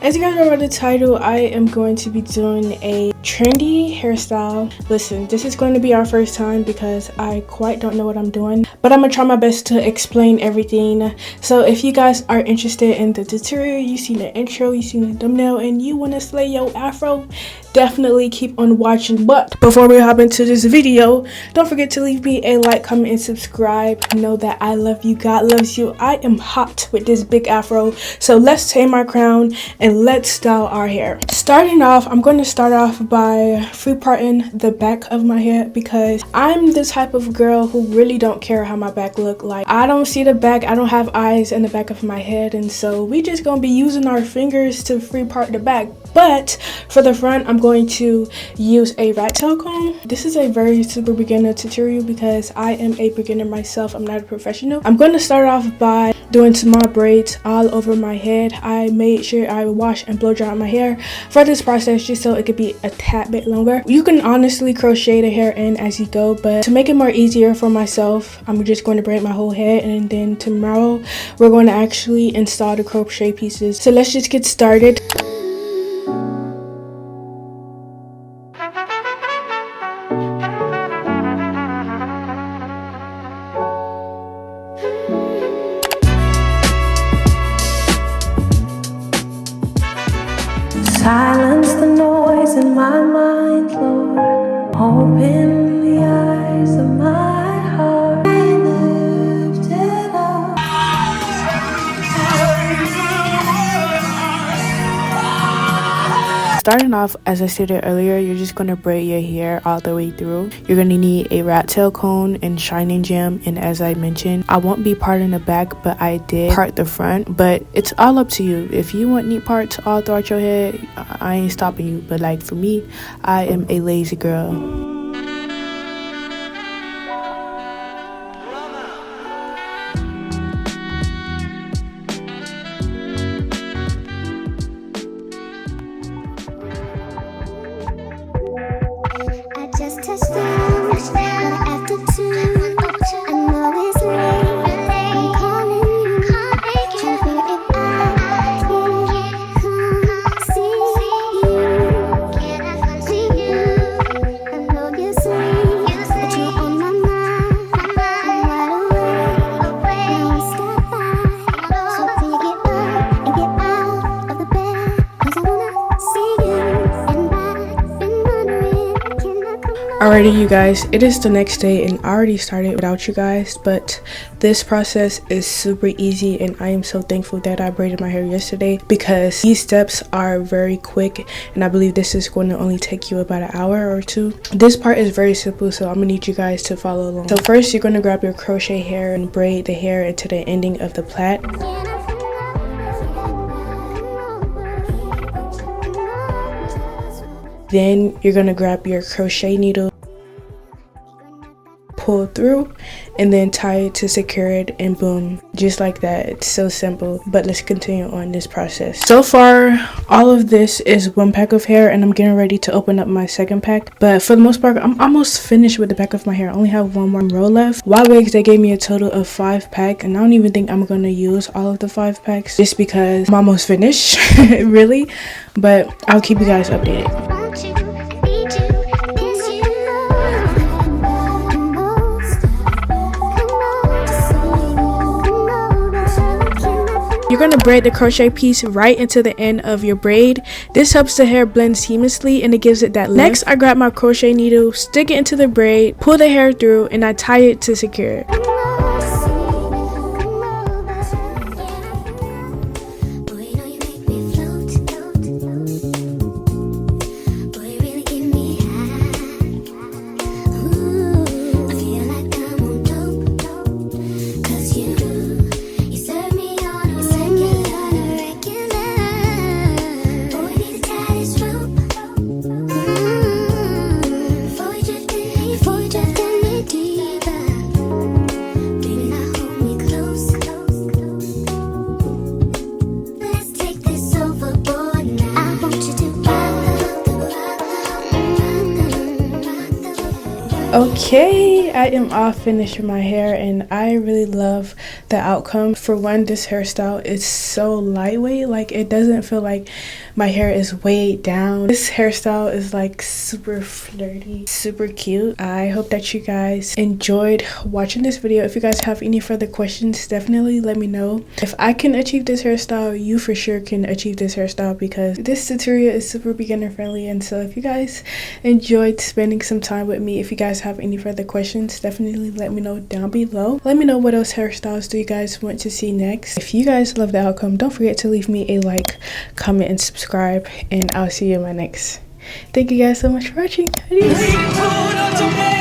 As you guys know by the title, I am going to be doing a trendy hairstyle. Listen, this is going to be our first time because I quite don't know what I'm doing, but I'm gonna try my best to explain everything. So if you guys are interested in the tutorial, you seen the intro, you seen the thumbnail, and you want to slay your afro, definitely keep on watching. But before we hop into this video, don't forget to leave me a like, comment, and subscribe. Know that I love you, God loves you. I am hot with this big afro, so let's tame our crown and let's style our hair. Starting off, I'm going to start off by free parting the back of my hair because I'm the type of girl who really don't care how my back look. Like, I don't see the back, I don't have eyes in the back of my head, and so we just gonna be using our fingers to free part the back. But for the front, I'm going to use a Rattail comb. This is a very super beginner tutorial because I am a beginner myself. I'm not a professional. I'm going to start off by doing small braids all over my head. I made sure I wash and blow dry my hair for this process just so it could be a tad bit longer. You can honestly crochet the hair in as you go, but to make it more easier for myself, I'm just going to braid my whole head, and then tomorrow we're going to actually install the crochet pieces. So let's just get started. Silence the noise in my mind, Lord. Open the eyes of my heart. Lift it up. Starting off, as I stated earlier, you're just going to braid your hair all the way through. You're going to need a Rattail cone and shining gem, and as I mentioned, I won't be parting the back, but I did part the front. But it's all up to you. If you want neat parts all throughout your hair, I ain't stopping you. But like for me, I am a lazy girl. Alrighty, you guys, it is the next day and I already started without you guys, but this process is super easy and I am so thankful that I braided my hair yesterday because these steps are very quick, and I believe this is going to only take you about an hour or two. This part is very simple, so I'm gonna need you guys to follow along. So first, you're going to grab your crochet hair and braid the hair into the ending of the plait. Then you're going to grab your crochet needle, pull through, and then tie it to secure it, and boom, just like that. It's so simple. But let's continue on this process. So far, all of this is one pack of hair, and I'm getting ready to open up my second pack. But for the most part, I'm almost finished with the back of my hair. I only have one more row left. Ywigs, they gave me a total of 5 packs, and I don't even think I'm gonna use all of the 5 packs just because I'm almost finished. Really, but I'll keep you guys updated. You're going to braid the crochet piece right into the end of your braid. This helps the hair blend seamlessly and it gives it that lift. Next, I grab my crochet needle, stick it into the braid, pull the hair through, and I tie it to secure it. Okay, I am all finished with my hair and I really love the outcome. For one, this hairstyle is so lightweight, like it doesn't feel like my hair is weighed down. This hairstyle is like super flirty, super cute. I hope that you guys enjoyed watching this video. If you guys have any further questions, definitely let me know. If I can achieve this hairstyle, you for sure can achieve this hairstyle because this tutorial is super beginner friendly. And so if you guys enjoyed spending some time with me, if you guys have any further questions, definitely let me know down below. Let me know what else hairstyles do you guys want to see next. If you guys love the outcome, don't forget to leave me a like, comment, and subscribe, and I'll see you in my next. Thank you guys so much for watching. Adios.